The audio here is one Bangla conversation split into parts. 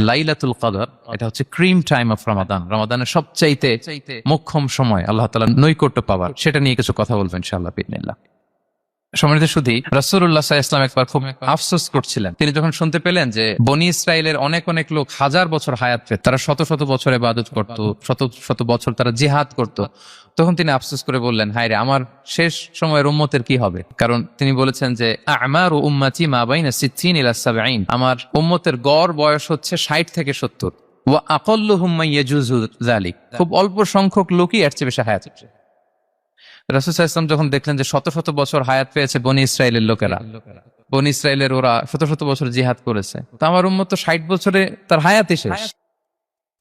লাইলাতুল কদর এটা হচ্ছে ক্রিম টাইম অফ রমাদান, রমাদানের সবচাইতে মোক্ষম সময় আল্লাহ তাআলার নৈকট্য পাওয়ার, সেটা নিয়ে কিছু কথা বলবেন ইনশাআল্লাহ বিইذنিল্লাহ। সম্মানিত সুধী, রাসূলুল্লাহ সাল্লাল্লাহু আলাইহি ওয়াসাল্লাম একবার খুব আফসোস করছিলেন। তিনি যখন শুনতে পেলেন যে বনী ইসরাইলের অনেক অনেক লোক হাজার বছর হায়াত পেত, তারা শত শত বছর ইবাদত করত, শত শত বছর তারা জিহাদ করত, তখন তিনি আফসোস করে বললেন, হায় রে, আমার শেষ সময়ের উম্মতের কি হবে? কারণ তিনি বলেছেন যে আমারু উম্মতি মা বাইনা 60 ইলা 70, আমার উম্মতের গড় বয়স হচ্ছে 60 থেকে 70। ওয়া আকাল্লুহুম মান ইয়াজুজু যালিক, খুব অল্প সংখ্যক লোকই এর চেয়ে বেশি হায়াত পেয়েছে। রাসূল সাল্লাল্লাহু আলাইহি ওয়াসাল্লাম যখন দেখলেন যে শত শত বছর হায়াত পেয়েছে বনী ইসরাইলের লোকেরা, বনী ইসরাইলের ওরা শত শত বছর জিহাদ করেছে, তো আমার উম্মত তো 60 বছরে তার হায়াতই শেষ,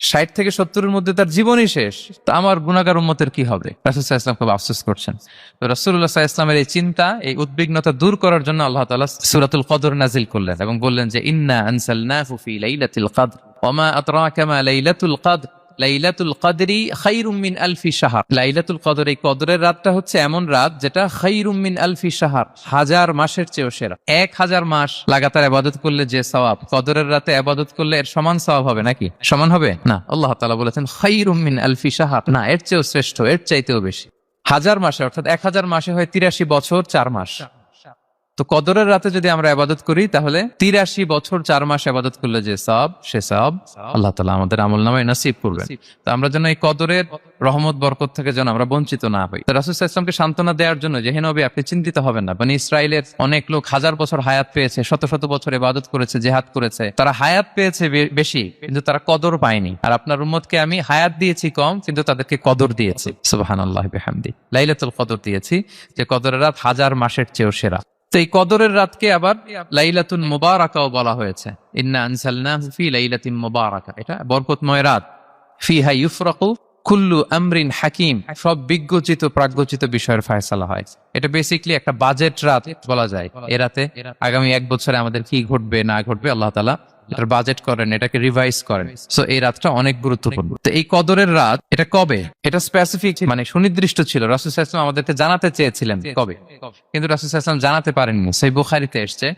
60 থেকে 70 এর মধ্যে তার জীবনই শেষ, তো আমার গুনাহগার উম্মতের কি হবে? রাসূল সাল্লাল্লাহু আলাইহি ওয়াসাল্লাম খুব আফসোস করছেন। তো রাসূলুল্লাহ সাল্লাল্লাহু আলাইহি ওয়াসাল্লামের এই চিন্তা, এই উদ্বিগ্নতা দূর করার জন্য আল্লাহ তাআলা সূরাতুল কদর নাযিল করলেন এবং বললেন যে ইন্না আনসালনাহু ফি লাইলাতিল কদর ওয়া মা আদরাকা মা লাইলাতুল কদর লাইলাতুল কদরি খায়রুম মিন আলফি শাহর। লাইলাতুল কদর, এই কদরের রাতটা হচ্ছে এমন রাত যেটা খায়রুম মিন আলফি শাহর, হাজার মাসের চেয়েও সেরা। 1000 মাস লাগাতার ইবাদত করলে যে সওয়াব, কদরের রাতে ইবাদত করলে এর সমান সওয়াব হবে নাকি? সমান হবে না। আল্লাহ তাআলা বলেছেন খায়রুম মিন আলফি শাহর, না, এর চেয়েও শ্রেষ্ঠ, এর চাইতেও বেশি। হাজার মাসে, অর্থাৎ 1000 মাসে হয় 83 বছর 4 মাস। তো কদরের রাতে যদি আমরা ইবাদত করি তাহলে 83 বছর 4 মাস ইবাদত করলে যে সওয়াব, সে সওয়াব আল্লাহ তাআলা আমাদের আমলনামায় নসিব করবেন। তো আমরা যেন এই কদরের রহমত বরকত থেকে যেন আমরা বঞ্চিত না হই। তো রাসূল সাল্লাল্লাহু আলাইহি ওয়াসাল্লামকে সান্ত্বনা দেওয়ার জন্য যে, হে নবী, আপনি চিন্তিত হবেন না, বনী ইসরাইলের অনেক লোক হাজার বছর হায়াত পেয়েছে, শত শত বছর ইবাদত করেছে, জিহাদ করেছে, তারা হায়াত পেয়েছে বেশি কিন্তু তারা কদর পায়নি। আর আপনার উম্মতকে আমি হায়াত দিয়েছি কম কিন্তু তাদেরকে কদর দিয়েছি। সুবহানাল্লাহি বিহামদি, লাইলাতুল কদর দিয়েছি, যে কদরের রাত হাজার মাসের চেয়েও সেরা। তো এই কদরের রাতকে আবার লাইলাতুন মুবারাকাও বলা হয়েছে। ইন্না আনসালনাহু ফি লাইলাতিন মুবারাকা, এটা বরকতময় রাত। ফিহা ইউফরাকু কুল্লু আমরিন হাকিম, সব বিজ্ঞচিত প্রাজ্ঞচিত বিষয়ের ফয়সালা হয়। এটা বেসিক্যালি একটা বাজেট রাত বলা যায়। এ রাতে আগামী 1 বছরে আমাদের কি ঘটবে না ঘটবে আল্লাহ তাআলা এটার বাজেট করেন, এটাকে রিভাইজ করেন। সো এই রাতটা অনেক গুরুত্বপূর্ণ। তো এই কদরের রাত, এটা কবে? এটা স্পেসিফিক, মানে সুনির্দিষ্ট ছিল। রাসূল সাল্লাল্লাহু আলাইহি ওয়াসাল্লাম আমাদেরকে জানাতে চেয়েছিলেন কবে, কিন্তু রাসূল সাল্লাল্লাহু আলাইহি ওয়াসাল্লাম জানাতে পারেননি। সহিহ বুখারীতে এসেছে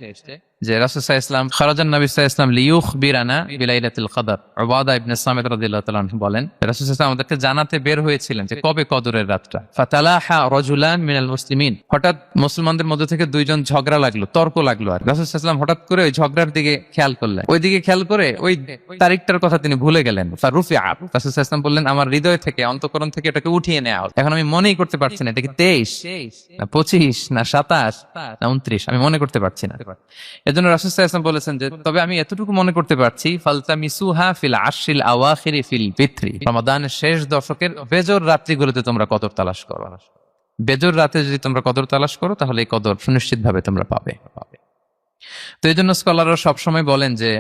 যে রাসূল সাল্লাল্লাহু আলাইহি ওয়াসাল্লাম খারাজান নবী সাল্লাল্লাহু আলাইহি ওয়াসাল্লাম লিইউখবিরানা বিলাইলাতিল কদর। উবাদা ইবনে সামিত রাদিয়াল্লাহু তাআলা আনহু বলেন, রাসূল সাল্লাল্লাহু আলাইহি ওয়াসাল্লাম আমাদেরকে জানাতে বের হয়েছিলেন যে কবে কদরের রাতটা। ফাতালাহা রাজুলান মিনাল মুসলিমিন, হঠাৎ মুসলমানদের মধ্যে থেকে দুইজন ঝগড়া লাগলো, তর্ক লাগলো। আর রাসূল সাল্লাল্লাহু আলাইহি ওয়াসাল্লাম হঠাৎ করে ওই ঝগড়ার দিকে খেয়াল করলেন, ওইদিকে খেয়াল করে ওই তারিখটার কথা তিনি ভুলে গেলেন। ফারুফিআ, রাসূল সাল্লাল্লাহু আলাইহি ওয়াসাল্লাম বললেন, আমার হৃদয় থেকে, অন্তঃকরণ থেকে এটাকে উঠিয়ে নেওয়া হোক। এখন আমি মনেই করতে পারছি না এটা কি 23 না 25 না 27 না 29, আমি মনে করতে পারছি না। এজন্য রাসূল সাল্লাল্লাহু আলাইহি ওয়াসাল্লাম বলেছেন যে তবে আমি এতটুকু মনে করতে পারছি, ফালতামিসুহা ফিল আশরিল আওয়াখিরি ফিল ফিত্রি, রমাদানের শেষ দশকের বেজর রাত্রিগুলোতে তোমরা কদর তালাশ করো। বেজর রাতে যদি তোমরা কদর তালাশ করো তাহলে এই কদর সুনিশ্চিতভাবে তোমরা পাবে। তো এই জন্য স্কলাররা সবসময় বলেন যে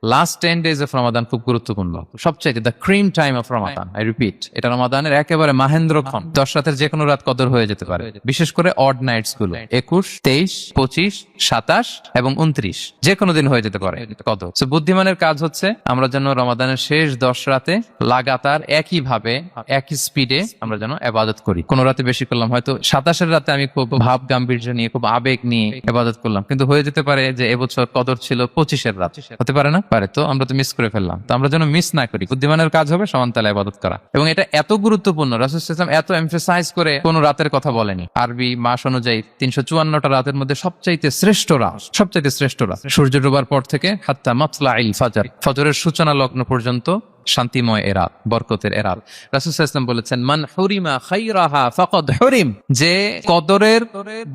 লাস্ট 10 days অফ রমাদান খুব গুরুত্বপূর্ণ, সবচাইতে the cream time of Ramadan. I repeat, এটা রমাদানের একেবারে মাহেন্দ্রক্ষণ। 10 রাতের যে কোনো রাত কদর হয়ে যেতে পারে, বিশেষ করে অড নাইটস গুলো 21, 23, 25, 27 এবং 29, যে কোনো দিন হয়ে যেতে পারে কদর। সো বুদ্ধিমানের কাজ হচ্ছে আমরা যেন রমাদানের শেষ 10 রাতে লাগাতার একইভাবে একই স্পিডে আমরা যেন ইবাদত করি। কোন রাতে বেশি করলাম, হয়তো 27 রাতে আমি খুব ভাব গাম্ভীর্য নিয়ে, খুব আবেগ নিয়ে ইবাদত করলাম, কিন্তু হয়ে যেতে পারে যে এবছর কদর ছিল 25 রাত, হতে পারে না? পারে। তো আমরা তো মিস করে ফেললাম। তো আমরা যেন মিস না করি। বুদ্ধিমানের কাজ হবে সমান তালে ইবাদত করা। এবং এটা এত গুরুত্বপূর্ণ, রাসূল সাল্লাল্লাহু আলাইহি ওয়াসাল্লাম এত এমফাসাইজ করে কোন রাতের কথা বলেনি। আরবি মাস অনুযায়ী 354টা রাতের মধ্যে সবচাইতে শ্রেষ্ঠ রাত, সবচাইতে শ্রেষ্ঠ রাত সূর্য ডোবার পর থেকে হাত্তা মাতলাইল ফাজর, ফজরের সূচনা লগ্ন পর্যন্ত শান্তিময় এরাত, বরকতের এরাত। রাসূল সাল্লাল্লাহু আলাইহি ওয়াসাল্লাম বলেছেন, মান হুরিমা খায়রাহা ফাকাদ হুরিম, যে কদরের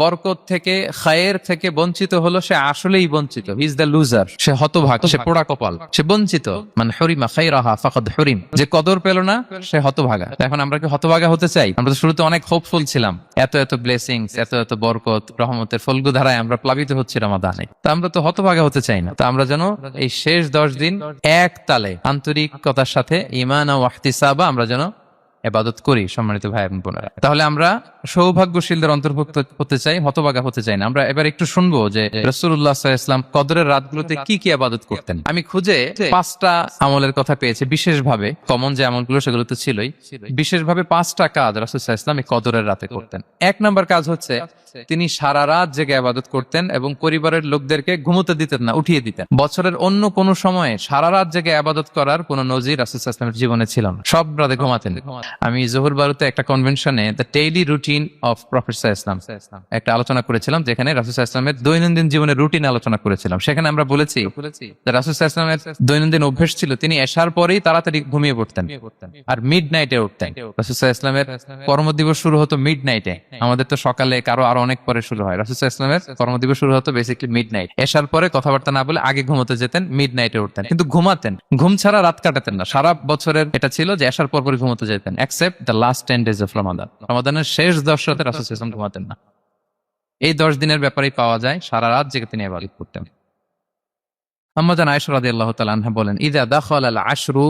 বরকত থেকে, খায়ের থেকে বঞ্চিত হলো সে আসলেই বঞ্চিত। হি ইজ দ্য লুজার, সে হতভাগ, সে পোড়া কপাল, সে বঞ্চিত। মান হুরিমা খায়রাহা ফাকাদ হুরিম, যে কদর পেল না সে হতভাগা। এখন আমরা কি হতভাগা হতে চাই? আমরা তো শুরুতে অনেক হোপফুল ছিলাম, এত এত ব্লেসিংস, এত এত বরকত, রহমতের ফলগু ধারায় আমরা প্লাবিত হচ্ছি রমাদানে। তো আমরা তো হতভাগা হতে চাই না। তো আমরা যেন এই শেষ 10 দিন এক তালে আন্তরিকতার সাথে ঈমান ও ইহতিসাবা আমরা যেন ইবাদত করি। সম্মানিত ভাই এবং বোনেরা, তাহলে আমরা সৌভাগ্যশীলদের অন্তর্ভুক্ত হতে চাই, হতভাগা হতে চাই না। আমরা এবার একটু শুনবো যে রাসূলুল্লাহ সাল্লাল্লাহু আলাইহি ওয়াসাল্লাম কদরের রাতগুলোতে কি কি ইবাদত করতেন। আমি খুঁজে 5টা আমলের কথা পেয়েছি বিশেষভাবে, কমন যে আমলগুলো সেগুলো তো ছিলই, বিশেষভাবে 5টা কাজ রাসূল সাল্লাল্লাহু আলাইহি ওয়াসাল্লাম এই কদরের রাতে করতেন। 1 নাম্বার কাজ হচ্ছে তিনি সারা রাত জেগে ইবাদত করতেন এবং পরিবারের লোকদেরকে ঘুমোতে দিতেন না, উঠিয়ে দিতেন। বছরের অন্য কোন সময়ে সারা রাত জেগে ইবাদত করার কোন নজির রাসূল সাল্লাল্লাহু আলাইহি ওয়াসাল্লামের জীবনে ছিল না। সব রাতে ঘুমাতেন। আমি জোহর বারুতে একটা কনভেনশনে the daily routine of prophet সাল্লাল্লাহু আলাইহি ওয়াসাল্লাম একটা আলোচনা করেছিলাম, যেখানে রাসূল সাল্লাল্লাহু আলাইহি ওয়াসাল্লামের দৈনন্দিন জীবনের রুটিন আলোচনা করেছিলাম। সেখানে আমরা বলেছি যে রাসূল সাল্লাল্লাহু আলাইহি ওয়াসাল্লামের দৈনন্দিন অভ্যাস ছিল তিনি এশার পরেই তাড়াতাড়ি ঘুমিয়ে পড়তেন আর মিড নাইটে উঠতেন। রাসূল সাল্লাল্লাহু আলাইহি ওয়াসাল্লামের কর্মদিবস শুরু হতো মিড নাইটে। আমাদের তো সকালে, কারো আরো অনেক পরে শুরু হয়। রাসূল সাল্লাল্লাহু আলাইহি ওয়াসাল্লামের কর্মদিবস শুরু হতো বেসিক্যালি মিড নাইট। এশার পরে কথাবার্তা না বলে আগে ঘুমোতে যেতেন, মিড নাইটে উঠতেন, কিন্তু ঘুমাতেন। ঘুম ছাড়া রাত কাটাতেন না। সারা বছরের এটা ছিল যে এশার পর পরে ঘুমোতে যেতেন, except the last 10 days of Ramadan. রমাদানের শেষ 10 রাতে রাসূল সাল্লাল্লাহু আলাইহি ওয়াসাল্লাম ঘুমাতেন না। এই 10 দিনের ব্যাপারেই পাওয়া যায় সারা রাত জেগে তিনি ইবাদত করতেন। আম্মা জান আয়েশা রাদিয়াল্লাহু তাআলা আনহা বলেন, ইযা দাখালাল আশরু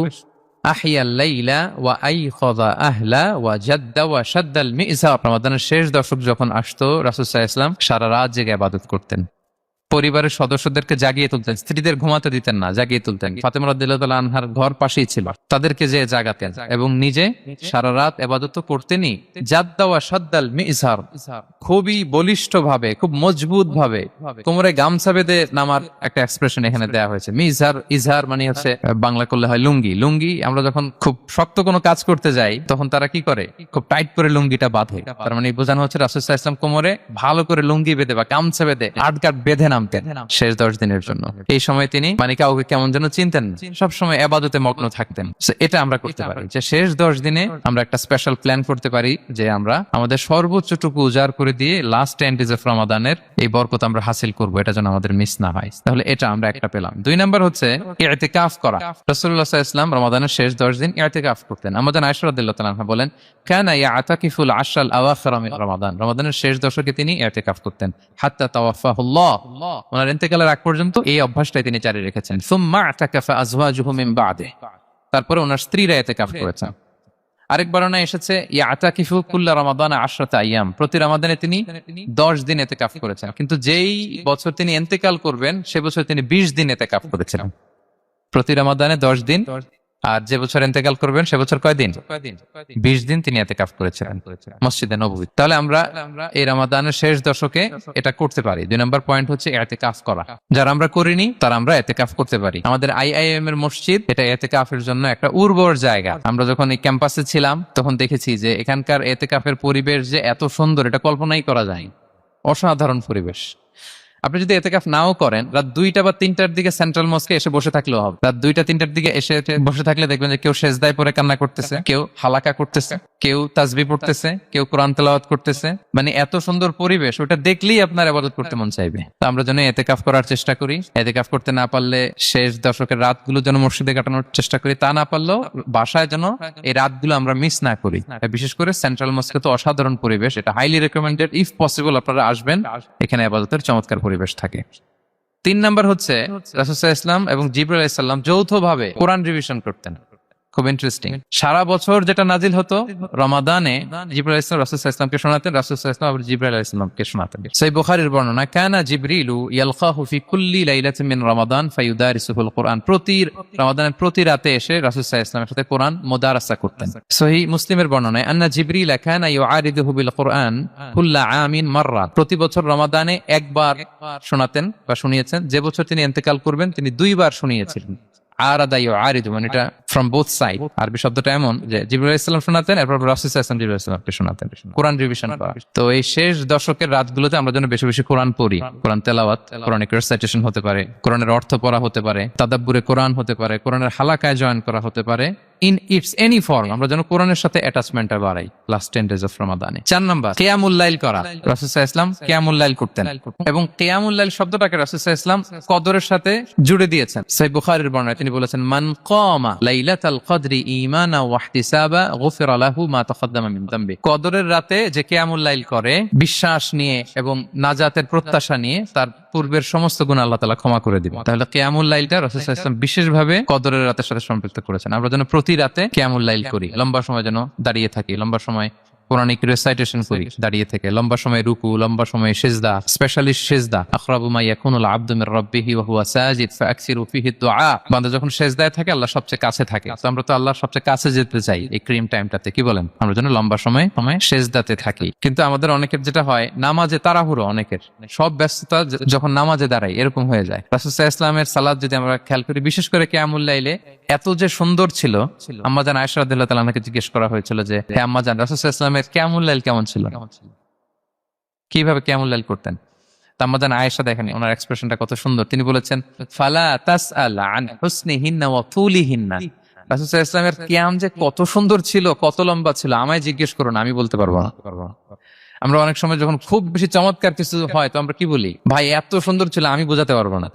আহিয়াল লাইলা ওয়া আইখাযা আহলা ওয়া জাদ্দা ওয়া শাদ্দাল মিযজার। রমাদানের শেষ দশক যখন আসতো রাসূল সাল্লাল্লাহু আলাইহি ওয়াসাল্লাম সারা রাত জেগে ইবাদত করতেন। পরিবারের সদস্যদেরকে জাগিয়ে তুলতেন, স্ত্রীদের ঘুমাতে দিতেন না, জাগিয়ে তুলতেন। ফাতেমা রাদিয়াল্লাহু তাআলা আনহার ঘর পাশেই ছিল, তাদেরকে যে জাগাতেন এবং নিজে সারা রাত ইবাদত করতেনই। জাদ্দা ওয়া শাদ্দাল মিযজার, খুবই বলিষ্ঠ ভাবে, খুব মজবুত ভাবে কোমরে গামছা বেঁধে নামার একটা এক্সপ্রেশন এখানে দেওয়া হয়েছে। মিযজার, ইজহার মানে হচ্ছে বাংলা করলে হয় লুঙ্গি। লুঙ্গি আমরা যখন খুব শক্ত কোনো কাজ করতে যাই তখন তারা কি করে, খুব টাইট করে লুঙ্গিটা বাঁধে। তার মানে বোঝানো হচ্ছে রাসূল সাল্লাল্লাহু আলাইহি ওয়াসাল্লাম কোমরে ভালো করে লুঙ্গি বেঁধে বা গামছা বেঁধে আটকাট বেঁধে নামতেন শেষ 10 দিনের জন্য। এই সময় তিনি মানে কাউকে কেমন যেন চিনতেন, সব সময় ইবাদতে মগ্ন থাকতেন। এটা আমরা করতে পারি যে শেষ 10 দিনে আমরা একটা স্পেশাল প্ল্যান করতে পারি যে আমরা আমাদের সর্বোচ্চটুকু উজাড় করে দিয়ে লাস্ট 10 days অফ রমাদানের এই বরকত আমরা হাসিল করব, এটা যেন আমাদের মিস না হয়। তাহলে এটা আমরা একটা পেলাম। 2 নাম্বার হচ্ছে ইতিকাফ করা। রাসূলুল্লাহ সাল্লাল্লাহু আলাইহি ওয়াসাল্লাম রমাদানের শেষ 10 দিন ইতিকাফ করতেন। আমাদের আয়েশা রাদিয়াল্লাহু তাআলা আনহা বলেন, কানা ইয়াতাকিফুল আশরাল আওয়াখির মিন রমাদান। রমাদানের শেষ দশকে তিনি ইতিকাফ করতেন হাত্তা তাওয়াফাহুল্লাহ, ওনার ইন্তেকালের আগ পর্যন্ত এই অভ্যাসটাই তিনি জারি রেখেছেন। সুম্মা আতাকাফা আজওয়াজুহু মিন বাদে, তারপরে ওনার স্ত্রীরা ইতিকাফ করেছেন। আরেক বর্ণনা এসেছে ইয়াতাকিফু কুল্লা রমাদান 10 আইয়াম, প্রতি রমাদানে তিনি 10 দিন ইতিকাফ করেছেন। কিন্তু যেই বছর তিনি ইন্তেকাল করবেন সে বছর তিনি 20 দিন ইতিকাফ করেছিলেন। প্রতি রমাদানে 10 দিন, আর যে বছর ইন্তেকাল করবেন সে বছর কয়দিন? 20 দিন তিনি ইতিকাফ করেছিলেন মসজিদে নববী। তাহলে আমরা এই রমাদানের শেষ দশকে এটা করতে পারি। 2 নম্বর পয়েন্ট হচ্ছে ইতিকাফ করা। যারা আমরা করিনি তারা আমরা ইতিকাফ করতে পারি। আমাদের আইআইএম এর মসজিদ এটা ইতিকাফের জন্য একটা উর্বর জায়গা। আমরা যখন এই ক্যাম্পাসে ছিলাম তখন দেখেছি যে এখানকার ইতিকাফের পরিবেশ যে এত সুন্দর এটা কল্পনাই করা যায়। অসাধারণ পরিবেশ। আপনি যদি ইতিকাফ নাও করেন, রাত 2টা বা 3টার দিকে সেন্ট্রাল মস্কে এসে বসে থাকলেও হবে। রাত 2টা 3টার দিকে এসে বসে থাকলে দেখবেন যে কেউ সেজদায় পড়ে কান্না করতেছে, কেউ হালাকা করতেছে, কেউ তাসবিহ পড়তেছে, কেউ কোরআন তেলাওয়াত করতেছে। মানে এত সুন্দর পরিবেশ, ওটা দেখলেই আপনার ইবাদত করতে মন চাইবে। তো আমরা যেন ইতিকাফ করার চেষ্টা করি। ইতিকাফ করতে না পারলে শেষ দশকের রাতগুলো যেন মসজিদে কাটানোর চেষ্টা করি। তা না পারলেও বাসায় যেন এই রাতগুলো আমরা মিস না করি। বিশেষ করে সেন্ট্রাল মস্কে তো অসাধারণ পরিবেশ, এটা হাইলি রেকমেন্ডেড। ইফ পসিবল আপনারা আসবেন, এখানে ইবাদতের চমৎকার পরিবেশ থাকে। 3 নাম্বার হচ্ছে রাসূল সাল্লাল্লাহু আলাইহি ওয়াসাল্লাম এবং জিবরাইল আলাইহিস সালাম যৌথভাবে কোরআন রিভিশন করতেন। খুব ইন্টারেস্টিং। সারা বছর যেটা নাজিল হতো রমাদানে জিবরাইল আলাইহিস সালাম রাসূল সাল্লাল্লাহু আলাইহি ওয়াসাল্লামকে শোনাতেন, রাসূল সাল্লাল্লাহু আলাইহি ওয়াসাল্লাম আবার জিবরাইল আলাইহিস সালামকে শোনাতেন। সহিহ বুখারীর বর্ণনা, কানা জিবরিলু ইয়ালকাহু ফি কুল্লি লাইলাতিন মিন রমাদান ফায়ুদারিসুহুল কুরআন। প্রতি রমাদানের প্রতি রাতে এসে রাসূল সাল্লাল্লাহু আলাইহি ওয়াসাল্লামের সাথে কোরআন মুদারাসা করতেন। সহিহ মুসলিমের বর্ণনায়, আন্না জিবরিল কানা ইউআরিদুহু বিল কুরআন কুল্লা আমিন মাররা। প্রতি বছর রমাদানে একবার শোনাতেন বা শুনিয়েছেন। যে বছর তিনি ইন্তেকাল করবেন তিনি 2 বার শুনিয়েছিলেন। আরাদা ইউআরিদু মানে এটা ফ্রম বোথ সাইড। আরবি শব্দটা এমন যে জিবরাইল আলাইহিস সালাম শোনাতেন, এরপর রাসূল সাল্লাল্লাহু আলাইহি ওয়াসাল্লাম জিবরাইল আলাইহিস সালামকে শোনাতেন। কোরআন রিভিশন করা। তো এই শেষ দশকের রাতগুলোতে আমরা যেন বেশি বেশি কোরআন পড়ি। কোরআন তেলাওয়াত, কোরআনিক রিসাইটেশন হতে পারে, কোরআনের অর্থ পড়া হতে পারে, তাদাব্বুরে কোরআন হতে পারে, কোরআনের হালাকায় জয়েন করা হতে পারে। ইন ইটস এনি ফর্ম আমরা যেন কোরআনের সাথে অ্যাটাচমেন্টটা বাড়াই লাস্ট 10 days অফ রমাদানে। 4 নাম্বার কিয়ামুল লাইল করা। রাসূল সাল্লাল্লাহু আলাইহি ওয়াসাল্লাম কিয়ামুল লাইল করতেন এবং কিয়ামুল লাইল শব্দটাকে রাসূল সাল্লাল্লাহু আলাইহি ওয়াসাল্লাম কদরের সাথে জুড়ে দিয়েছেন। সহিহ বুখারীর বর্ণনায় তিনি বলেছেন, মান কামা লাইলাতাল কদরি ঈমানা ওয়া ইহতিসাবা গুফিরা লাহু মা তাকাদ্দামা মিন যামবি। কদরের রাতে যে কিয়ামুল লাইল করে বিশ্বাস নিয়ে এবং নাজাতের প্রত্যাশা নিয়ে, তার পূর্বের সমস্ত গুনাহ আল্লাহ তাআলা ক্ষমা করে দিবেন। তাহলে কিয়ামুল লাইলটা রাসূল সাল্লাল্লাহু আলাইহি ওয়াসাল্লাম বিশেষভাবে কদরের রাতের সাথে সম্পৃক্ত করেছেন। আমরা যেন প্রতি রাতে কিয়ামুল লাইল করি, লম্বা সময় যেন দাঁড়িয়ে থাকি, লম্বা সময় কোরআনিক রেসাইটেশন করি দাঁড়িয়ে থেকে, লম্বা সময় রুকু, লম্বা সময় সিজদা, স্পেশালি সিজদা। আখরাবু মা ইয়াকুনুল আবদু মির রাব্বিহি ওয়া হুয়া সাজিদ ফাআকসিরু ফিহি দুআ। বান্দা যখন সিজদায় থাকে আল্লাহ সবচেয়ে কাছে থাকে, তো আমরা তো আল্লাহর সবচেয়ে কাছে যেতে চাই এই ক্রিম টাইমটাতে, কি বলেন? আমরা যেন লম্বা সময় সিজদাতে থাকি। কিন্তু আমাদের অনেকের যেটা হয়, নামাজে তাড়াহুড়ো, অনেকের সব ব্যস্ততা যখন নামাজে দাঁড়াই এরকম হয়ে যায়। রাসূল সাল্লাল্লাহু আলাইহি ওয়াসাল্লামের সালাত যদি আমরা খেয়াল করি, বিশেষ করে কিয়ামুল লাইলে এত যে সুন্দর ছিল, আম্মাজান আয়েশা রাদিয়াল্লাহু তাআলা আনহাকে জিজ্ঞেস করা হয়েছিল যে, হে আম্মাজান, রাসূল সাল্লাল্লাহু আলাইহি ওয়াসাল্লামের কিয়ামুল লাইল কেমন ছিল, কিভাবে কিয়ামুল লাইল করতেন? আম্মাজান আয়েশা দেখেন ওনার এক্সপ্রেশনটা কত সুন্দর। তিনি বলেছেন, ফালা তাসআল আন হুসনিহিন্না ওয়া তুলিহিন্না। রাসূল সাল্লাল্লাহু আলাইহি ওয়াসাল্লামের কিয়াম যে কত সুন্দর ছিল, কত লম্বা ছিল, আমায় জিজ্ঞেস করো না, আমি বলতে পারবো না। আমরা অনেক সময় যখন খুব বেশি চমৎকার কিছু হয় তো আমরা কি বলি, ভাই এত সুন্দর ছিল, আমি বোঝাতে পারবো না।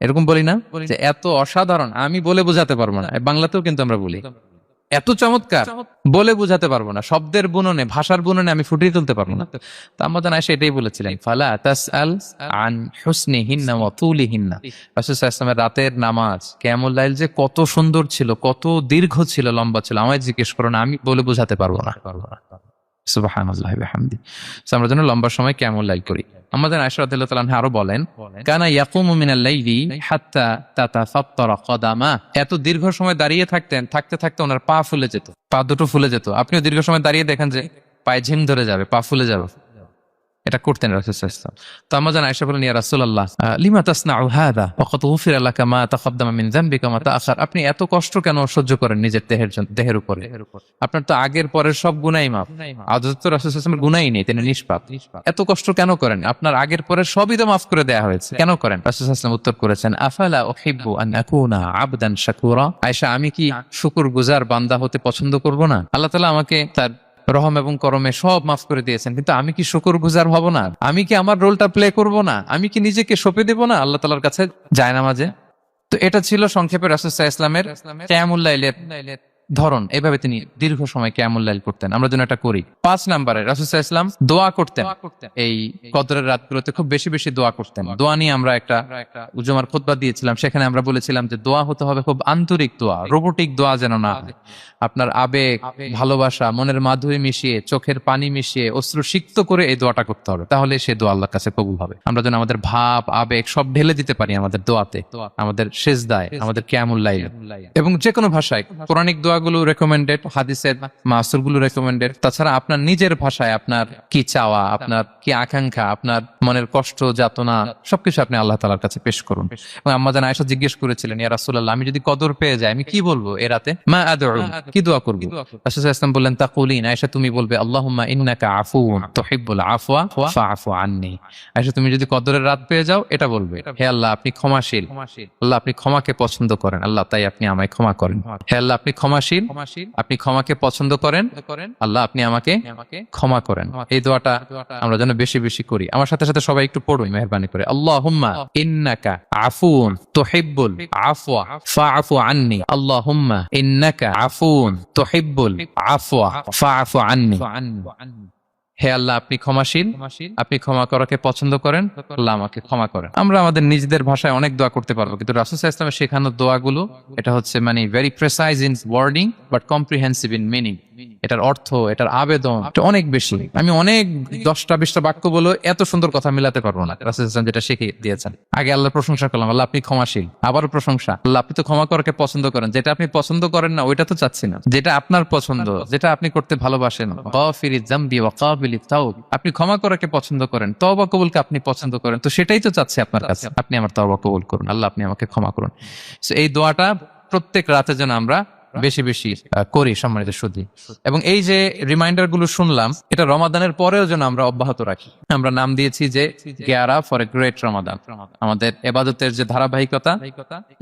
এরকম বলি না যে এত অসাধারণ, আমি বলে বোঝাতে পারবো না? বাংলাতেও কিন্তু আমরা বলি এত চমৎকার, বলে বোঝাতে পারবো না, শব্দের বুননে, ভাষার বুননে আমি ফুটিয়ে তুলতে পারবো না। তো আম্মাজান আয়েশা এটাই বলেছিলেন, ফালা তাসআল আন হুসনিহিন্না ওয়া তুলিহিন্না। রাসূল সাল্লাল্লাহু আলাইহি ওয়াসাল্লামের রাতের নামাজ কিয়ামুল লাইল যে কত সুন্দর ছিল, কত দীর্ঘ ছিল, লম্বা ছিল, আমায় জিজ্ঞেস করো না, আমি বলে বোঝাতে পারবো না। সুবহানাল্লাহি ওয়া বিহামদি। আমরা যেন লম্বা সময় কিয়ামুল লাইল করি। আমাদের আয়েশা রাদিয়াল্লাহু তাআলা আনহা আরো বলেন, কানা ইয়াকুমু মিনাল লাইলি হাত্তা তাতাফাত্তারা কদামা। এত দীর্ঘ সময় দাঁড়িয়ে থাকতেন, থাকতে থাকতে ওনার পা ফুলে যেত, পা দুটো ফুলে যেত। আপনিও দীর্ঘ সময় দাঁড়িয়ে দেখেন যে পায়ে ঝিম ধরে যাবে, পা ফুলে যাবে, এটা করতেন রাসূল সাল্লাল্লাহু আলাইহি ওয়াসাল্লাম। তো আম্মাজান আয়েশা বলেন, ইয়া রাসূলুল্লাহ লিমা তাসনাউ হাযা ওয়া কদ গুফিরা লাকা মা তাকাদ্দামা মিন যামবিকা মা তাআখার। আপনি এত কষ্ট কেন সহ্য করেন নিজের দেহের উপরে? আপনার তো আগের পরের সব গুনাহ মাফ। আদত তো রাসূল সাল্লাল্লাহু আলাইহি ওয়াসাল্লামের গুনাহই নেই, তিনি নিষ্পাপ। এত কষ্ট কেন করেন? আপনার আগের পরের সবই তো মাফ করে দেয়া হয়েছে, কেন করেন? রাসূল সাল্লাল্লাহু আলাইহি ওয়াসাল্লাম উত্তর করেছেন, আফালা উহিব্বু আন আকুনা আবদান শাকুরা। আয়েশা, আমি কি শুকরগুজার বান্দা হতে পছন্দ করব না? আল্লাহ তাআলা আমাকে তার রহম এবং করমে সব মাফ করে দিয়েছেন, কিন্তু আমি কি শুকরগুজার হব না? আমি কি আমার রোলটা প্লে করব না? আমি কি নিজেকে সঁপে দেব না আল্লাহ তাআলার কাছে জায়নামাজে? তো এটা ছিল সংক্ষেপে রাসূল সাল্লাল্লাহু আলাইহি ওয়াসাল্লামের কিয়ামুল লাইলের ধরন। এভাবে তিনি দীর্ঘ সময় কিয়ামুল লাইল করতেন, আমরা যেন এটা করি। 5 নম্বরে রাসূল সাল্লাল্লাহু আলাইহি ওয়াসাল্লাম দোয়া করতেন। এই কদরের রাতগুলোতে খুব বেশি বেশি দোয়া করতেন। দোয়া নিয়ে আমরা একটা জুমার খুতবা দিয়েছিলাম, সেখানে আমরা বলেছিলাম যে দোয়া হতে হবে খুব আন্তরিক দোয়া, রোবোটিক দোয়া যেন না হয়। আপনার আবেগ, ভালোবাসা, মনের মাধুরী মিশিয়ে, চোখের পানি মিশিয়ে, অশ্রু সিক্ত করে এই দোয়াটা করতে হবে, তাহলে সে দোয়া আল্লাহর কাছে কবুল হবে। আমরা যেন আমাদের ভাব, আবেগ সব ঢেলে দিতে পারি আমাদের দোয়াতে, আমাদের সিজদায়, আমাদের কিয়ামুল লাইল। এবং যে কোনো ভাষায় কোরআনিক দোয়াগুলো রেকমেন্ডেড, হাদিসের মাসুরগুলো রেকমেন্ডেড। তাছাড়া আপনার নিজের ভাষায় আপনার কি চাওয়া, আপনার কি আকাঙ্ক্ষা, আপনার মনের কষ্ট, যাতনা সবকিছু আপনি আল্লাহ তাআলার কাছে পেশ করুন। এবং আম্মাজান আয়েশা জিজ্ঞেস করেছিলেন, ইয়া রাসূলুল্লাহ, আমি যদি কদর পেয়ে যাই আমি কি বলবো এ রাতে? মা আদউ, কি দোয়া করব? রাসূল সাল্লাল্লাহু আলাইহি ওয়াসাল্লাম বললেন, তাকুলিন, আয়েশা তুমি বলবে, আল্লাহুম্মা ইন্নাকা আফুউন তুহিব্বুল আফওয়া ফাআফু আন্নী। আয়েশা তুমি যদি কদরের রাত পেয়ে যাও এটা বলবে, হে আল্লাহ আপনি ক্ষমাশীল, আল্লাহ আপনি ক্ষমাকে পছন্দ করেন, আল্লাহ তাই আপনি আমায় ক্ষমা করেন। হে আল্লাহ আপনি ক্ষমাশীল, আপনি ক্ষমাকে পছন্দ করেন, আল্লাহ আপনি আমাকে ক্ষমা করেন। এই দোয়াটা আমরা যেন বেশি বেশি করি। আমার সাথে সাথে সবাই একটু পড়ুই মেহেরবানি করে, আল্লাহুম্মা ইন্নাকা আফুউন তুহিব্বুল আফওয়া ফাআফু আন্নী। আল্লাহুম্মা ইন্নাকা আফুউন তুহিব্বুল আফওয়া ফাআফু আন্নী। হে আল্লাহ আপনি ক্ষমাশীল, আপনি ক্ষমা করাকে পছন্দ করেন, আল্লাহ আমাকে ক্ষমা করেন। আমরা আমাদের নিজেদের ভাষায় অনেক দোয়া করতে পারবো, কিন্তু রাসূল সাল্লাল্লাহু আলাইহি ওয়াসাল্লামের শেখানো দোয়াগুলো এটা হচ্ছে মানে very precise in wording but comprehensive in meaning. এটার অর্থ, এটার আবেদন অনেক বেশি। আমি অনেক 10টা-20টা বাক্য বলে এত সুন্দর কথা মিলাতে পারবো না। রাসূল সাল্লাল্লাহু আলাইহি ওয়াসাল্লাম যেটা শিখিয়ে দিয়েছেন, আগে আল্লাহর প্রশংসা করলাম, আল্লাহ আপনি ক্ষমাশীল, আবারও প্রশংসা, আল্লাহ আপনি তো ক্ষমা করাকে পছন্দ করেন। যেটা আপনি পছন্দ করেন না ওইটা তো চাচ্ছি না, যেটা আপনার পছন্দ, যেটা আপনি করতে ভালোবাসেন, গাফিরিয যামবি ওয়া কাবিলিত তাওব, আপনি ক্ষমা করাকে পছন্দ করেন, তওবা কবুলকে আপনি পছন্দ করেন, তো সেটাই তো চাচ্ছি আপনার কাছে, আপনি আমার তওবা কবুল করুন, আল্লাহ আপনি আমাকে ক্ষমা করুন। সো এই দোয়াটা প্রত্যেক রাতে যেন আমরা বেশি বেশি করি সম্মানিত সুধী। এবং এই যে রিমাইন্ডার গুলো শুনলাম, এটা রমাদানের পরেও যেন আমরা অব্যাহত রাখি। আমরা নাম দিয়েছি যে gear up for a great Ramadan. আমাদের ইবাদতের যে ধারাবাহিকতা,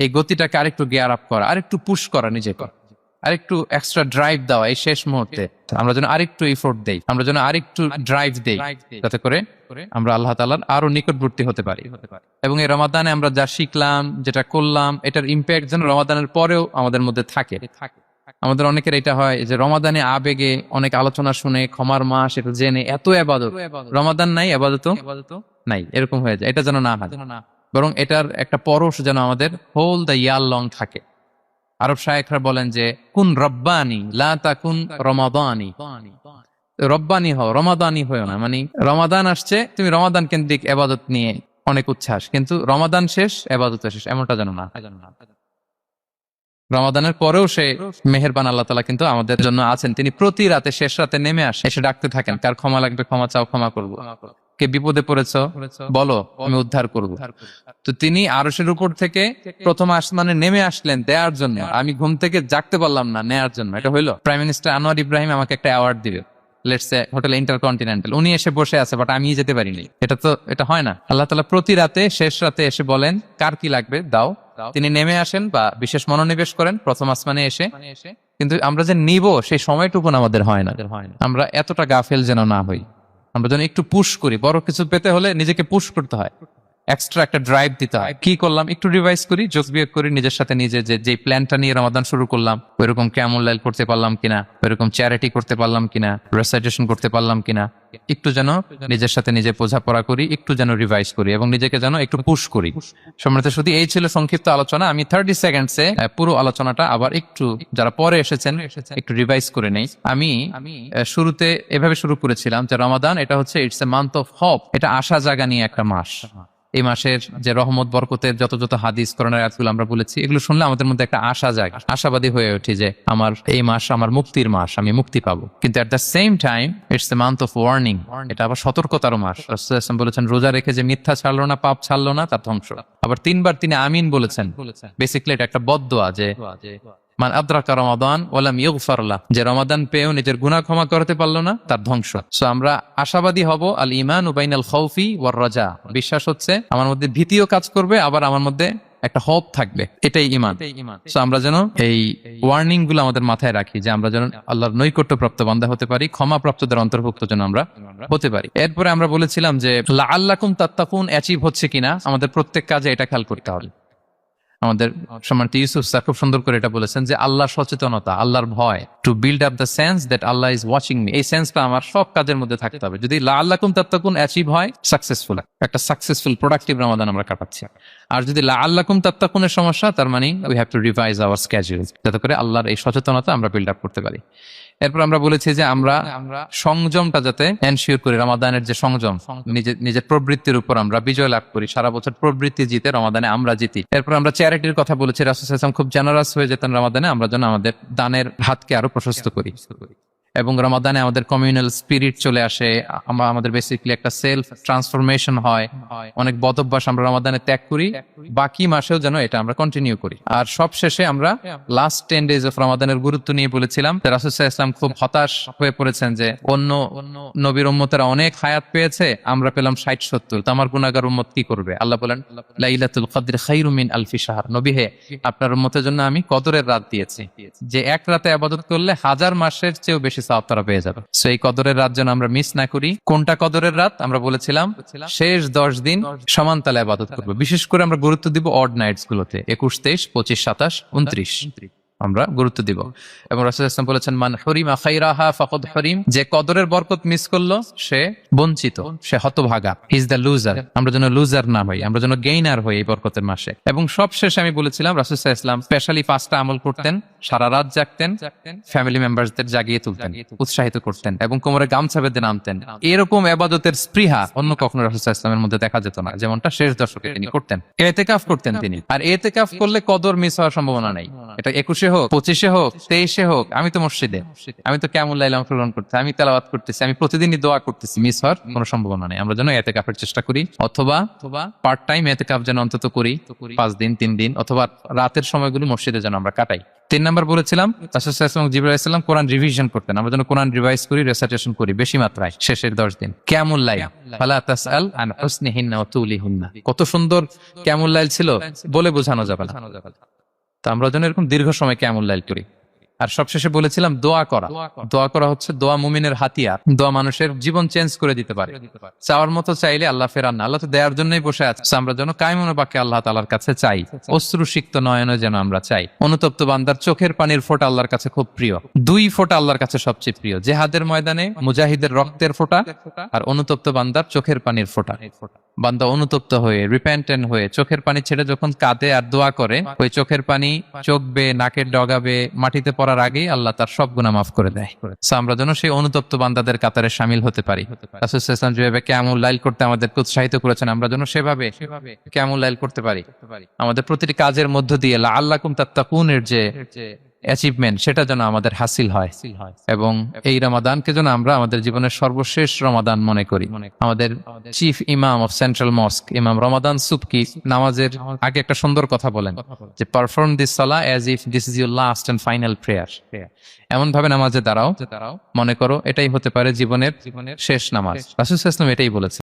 এই গতিটাকে আরেকটু গিয়ার আপ করা, আরেকটু পুশ করা নিজেকে, আরেকটু এক্সট্রা ড্রাইভ দেওয়া এই শেষ মুহূর্তে। আমরা যেন আরেকটু এফোর্ট দেই, আমরা যেন আরেকটু ড্রাইভ দেই, যাতে করে আমরা আল্লাহ তাআলার আরো নিকটবর্তী হতে পারি। এবং এই রমাদানে আমরা যা শিখলাম, যেটা করলাম, এটার ইম্প্যাক্ট যেন রমাদানের পরেও আমাদের মধ্যে থাকে। আমাদের অনেকের এটা হয় যে রমাদানে আবেগে অনেক আলোচনা শুনে, ক্ষমার মাস এটা জেনে এত ইবাদত, রমাদান নাই ইবাদত নাই, এরকম হয়ে যায়। এটা যেন না হয়, বরং এটার একটা পরশ যেন আমাদের হোল দ্য ইয়ার লং থাকে। আরব শায়েখরা বলেন যে কুন রব্বানি লা তাকুন রমাদানি, রব্বানি হও, রমাদানি হও না। মানে রমাদান আসছে, তুমি রমাদান কেন্দ্রিক এবাদত নিয়ে অনেক উচ্ছ্বাস, কিন্তু রমাদান শেষ, এবাদত শেষ, এমনটা যেন না। রমাদানের পরেও সে মেহেরবান আল্লাহ তাআলা কিন্তু আমাদের জন্য আছেন। তিনি প্রতি রাতে শেষ রাতে নেমে আসে, এসে ডাকতে থাকেন, কার ক্ষমা লাগবে ক্ষমা চাও, ক্ষমা করবো। কে বিপদে পড়েছো বলো, আমি উদ্ধার করব। তো তিনি আরশের উপর থেকে প্রথম আসমানে নেমে আসলেন দেওয়ার জন্য। আমি ঘুম থেকে জাগতে পারলাম না, নেয়ার জন্য। এটা হইলো প্রাইম মিনিস্টার আনোয়ার ইব্রাহিম আমাকে একটা অ্যাওয়ার্ড দিবে, লেটস সে হোটেল ইন্টারকন্টিনেন্টাল, উনি এসে বসে আছে, বাট আমি যেতে পারিনি। এটা হয় না। আল্লাহ তাআলা প্রতি রাতে শেষ রাতে এসে বলেন কার কি লাগবে দাও। তিনি নেমে আসেন বা বিশেষ মনোনিবেশ করেন প্রথম আসমানে এসে, কিন্তু আমরা যে নিব সেই সময়টুকুন আমাদের হয় না। আমরা এতটা গাফেল যেন না হই। আমরা যেন একটু পুশ করি, বড় কিছু পেতে হলে নিজেকে পুশ করতে হয়, এক্সট্রা একটা ড্রাইভ দিতে হয়। কি করলাম, একটু রিভাইজ করি, যোগ বিয়োগ করি নিজের সাথে নিজে, যে প্ল্যানটা নিয়ে রমাদান শুরু করলাম ওইরকম কিয়ামুল লাইল করতে পারলাম কিনা, ওইরকম চ্যারিটি করতে পারলাম কিনা, রেসাইটেশন করতে পারলাম কিনা, একটু যেন নিজের সাথে নিজে বোঝাপড়া করি, একটু যেন রিভাইজ করি এবং নিজেকে যেন একটু পুশ করি। সম্মানিত শুধু এই ছিল সংক্ষিপ্ত আলোচনা। আমি 30 সেকেন্ডসে পুরো আলোচনাটা আবার একটু যারা পরে এসেছেন একটু রিভাইজ করে নেই। আমি শুরুতে এভাবে শুরু করেছিলাম যে রমাদান এটা হচ্ছে it's a month of hope, এটা আশা জাগা নিয়ে একটা মাস। এই মাসের যে রহমত বরকতের যত যত হাদিস কোরআনের আয়াতগুলো আমরা বলেছি, এগুলো শুনলে আমাদের মধ্যে একটা আশা জাগে, আশাবাদী হয়ে ওঠে যে আমার এই মাস আমার মুক্তির মাস, আমি মুক্তি পাবো। কিন্তু at the same time it's a month of warning, এটা আবার সতর্কতারও মাস। রাসূলুল্লাহ সাল্লাল্লাহু আলাইহি ওয়াসাল্লাম বলেছেন রোজা রেখে যে মিথ্যা ছাড়লো না, পাপ ছাড়লো না, তার ধ্বংস। আবার 3 বার তিনি আমিন বলেছেন। বেসিক্যালি এটা একটা বদদোয়া যে মান আদরাকা রমাদান ওয়ালাম ইগফার লাহ, যে রমাদান পেয়েও নিজের গুনাহ ক্ষমা করতে পারলো না, তার ধ্বংস। সো আমরা আশাবাদী হব। আল ঈমানু বাইনাল খাউফি ওয়ার রাজা, বিশ্বাস হচ্ছে আমার মধ্যে ভীতিও কাজ করবে, আবার আমার মধ্যে একটা হোপ থাকবে, এটাই ঈমান। সো আমরা যেন এই ওয়ার্নিং গুলো আমাদের মাথায় রাখি, যে আমরা যেন আল্লাহর নৈকট্যপ্রাপ্ত বান্দা হতে পারি, ক্ষমাপ্রাপ্তদের অন্তর্ভুক্ত যেন আমরা হতে পারি। এরপরে আমরা বলেছিলাম যে লাআল্লাকুম তাত্তাকুন অ্যাচিভ হচ্ছে কিনা আমাদের প্রত্যেক কাজে এটা খেয়াল করতে হবে। আমাদের সম্মানিত ইউসুফ স্যার খুব সুন্দর করে এটা বলেছেন যে আল্লাহর সচেতনতা, আল্লাহর ভয়, to build up the sense that Allah is watching me, এই সেন্সটা আমার সব কাজের মধ্যে থাকতে হবে। যদি লাআল্লাকুম তাত্তাকুন অ্যাচিভ হয়, সাকসেসফুল, একটা সাকসেসফুল প্রোডাক্টিভ রমাদান আমরা কাটাচ্ছি। আর যদি লাআল্লাকুম তাত্তাকুনের সমস্যা, তার মানে we have to revise hour schedule, যাতে করে আল্লাহর এই সচেতনতা আমরা বিল্ড আপ করতে পারি। এরপর আমরা বলেছি যে আমরা সংযমটা যাতে এনশিওর করি, রমাদানের যে সংযম, নিজের প্রবৃত্তির উপর আমরা বিজয় লাভ করি, সারা বছর প্রবৃত্তি জিতে রমাদানে আমরা জিতি। এরপর আমরা চ্যারিটির কথা বলেছি, রাসূল সাল্লাল্লাহু আলাইহি ওয়াসাল্লাম খুব জেনারাস হয়ে যেতেন রমাদানে, আমরা যেন আমাদের দানের হাতকে আরো প্রশস্ত করি। এবং রমাদানে আমাদের কমিউনাল স্পিরিট চলে আসে, আমাদের বেসিক্যালি একটা সেলফ ট্রান্সফরমেশন হয়, অনেক বদ অভ্যাস আমরা রমাদানে ত্যাগ করি, বাকি মাসেও যেন এটা আমরা কন্টিনিউ করি। আর সব শেষে আমরা লাস্ট 10 ডেজ অফ রমাদানের গুরুত্ব নিয়ে বলেছিলাম। রাসূল সাল্লাল্লাহু আলাইহি ওয়াসাল্লাম খুব হতাশ হয়ে পড়েছেন যে অন্য নবীর উম্মতেরা অনেক হায়াত পেয়েছে, আমরা পেলাম 60-70, তো আমার গুনাহগার উম্মত কি করবে? আল্লাহ বলেন লাইলাতুল কদর খায়রুম মিন আলফি শাহর, নবী হে আপনার উম্মতের জন্য আমি কদরের রাত দিয়েছি, যে এক রাতে ইবাদত করলে 1000 মাসের চেয়েও বেশি সওয়াব তারা পেয়ে যাবে। সো এই কদরের রাত যেন আমরা মিস না করি। কোনটা কদরের রাত? আমরা বলেছিলাম শেষ 10 দিন সমান তালে ইবাদত করব। বিশেষ করে আমরা গুরুত্ব দিব অড নাইটস গুলোতে, 21, 23, 25, 27, 29 আমরা গুরুত্ব দিব। এবং রাসূল সাল্লাল্লাহু আলাইহি ওয়াসাল্লাম বলেছেন মান হুরিমা খাইরাহা ফাকাদ হুরিম, যে কদরের বরকত মিস করলো সে বঞ্চিত, সে হতভাগা, হি ইজ দ্য লুজার। আমরা যেন লুজার না হই, আমরা যেন গেইনার হই এই বরকতের মাসে। এবং সব শেষে আমি বলেছিলাম রাসূল সাল্লাল্লাহু আলাইহি ওয়াসাল্লাম স্পেশালি 5টা আমল করতেন, সারা রাত জাগতেন, ফ্যামিলি মেম্বারসদের জাগিয়ে তুলতেন, উৎসাহিত করতেন এবং কোমরে গামছা বেঁধে নামতেন। এরকম ইবাদতের স্পৃহা অন্য কখনো রাসূল সাল্লাল্লাহু আলাইহি ওয়াসাল্লামের মধ্যে দেখা যেত না, যেমনটা শেষ দশকে তিনি করতেন। ইতিকাফ করতেন তিনি, আর ইতিকাফ করলে কদর মিস হওয়ার সম্ভাবনা নেই। এটা 21-এ হোক, 25-এ হোক, 23-এ হোক, আমি তো মসজিদে, আমি তো কিয়ামুল লাইল অংশগ্রহণ করতেছি, আমি তেলাওয়াত করতেছি, আমি প্রতিদিনই দোয়া করতেছি, মিস হওয়ার কোনো সম্ভাবনা নেই। আমরা যেন ইতিকাফের চেষ্টা করি, অথবা পার্ট টাইম ইতিকাফ যেন অন্তত করি, 5 দিন 3 দিন, অথবা রাতের সময়গুলো মসজিদে যেন আমরা কাটাই। 3 নাম্বার বলেছিলাম রাসূল সাল্লাল্লাহু আলাইহি ওয়াসাল্লাম জিবরাইল আলাইহিস সালাম কোরআন রিভিশন করতেন, আমরা যেন কোরআন রিভাইজ করি, রেসাইটেশন করি বেশি মাত্রায় শেষের 10 দিন। কিয়ামুল লাইল ফালা তাসআল আন হুসনিহিন্না ওয়া তুলিহিন্না, কত সুন্দর কিয়ামুল লাইল ছিল বলে বোঝানো যাবে না। তো আমরা যেন এরকম দীর্ঘ সময় কিয়ামুল লাইল করি। আর সবশেষে বলেছিলাম দোয়া করা। দোয়া করা হচ্ছে দোয়া মুমিনের হাতিয়ার। দোয়া মানুষের জীবন চেঞ্জ করে দিতে পারে। চাওয়ার মতো চাইলে আল্লাহ ফেরান না, আল্লাহ তো দেওয়ার জন্যই বসে আছে। আমরা যেন কায়মনো বাক্যে আল্লাহ তাআলার কাছে চাই, অশ্রুসিক্ত নয়নে যেন আমরা চাই। অনুতপ্ত বান্দার চোখের পানির ফোঁটা আল্লাহর কাছে খুব প্রিয়। 2 ফোঁটা আল্লাহর কাছে সবচেয়ে প্রিয়, জিহাদের ময়দানে মুজাহিদের রক্তের ফোঁটা আর অনুতপ্ত বান্দার চোখের পানির ফোঁটা। বান্দা অনুতপ্ত হয়ে রিপেন্টেন্ট হয়ে চোখের পানি ছেড়ে যখন কাঁদে আর দোয়া করে, ওই চোখের পানি চোখ বেয়ে নাকের ডগাবে মাটিতে পড়ার আগেই আল্লাহ তার সব গুনাহ মাফ করে দেয়। So আমরা যেন সেই অনুতপ্ত বান্দাদের কাতারে শামিল হতে পারি। রাসূল সাল্লাল্লাহু আলাইহি ওয়াসাল্লাম যেভাবে কিয়ামুল লাইল করতে আমাদেরকে উৎসাহিত করেছেন, আমরা যেন সেভাবে কিয়ামুল লাইল করতে পারি। আমাদের প্রতিটি কাজের মধ্য দিয়ে লাআল্লাকুম তাত্তাকুনের যে অ্যাচিভমেন্ট, সেটা যেন আমাদের হাসিল হয় এবং এই রমাদানকে যেন আমরা আমাদের জীবনের সর্বশেষ রমাদান মনে করি। আমাদের চিফ ইমাম অফ সেন্ট্রাল মস্ক ইমাম রমাদান সুবকি নামাজের আগে একটা সুন্দর কথা বলেন যে perform this salah as if this is your last and final prayer. এমন ভাবে নামাজে দাঁড়াও মনে করো এটাই হতে পারে জীবনের শেষ নামাজ। রাসূল সাল্লাল্লাহু আলাইহি ওয়াসাল্লাম এটাই বলেছেন।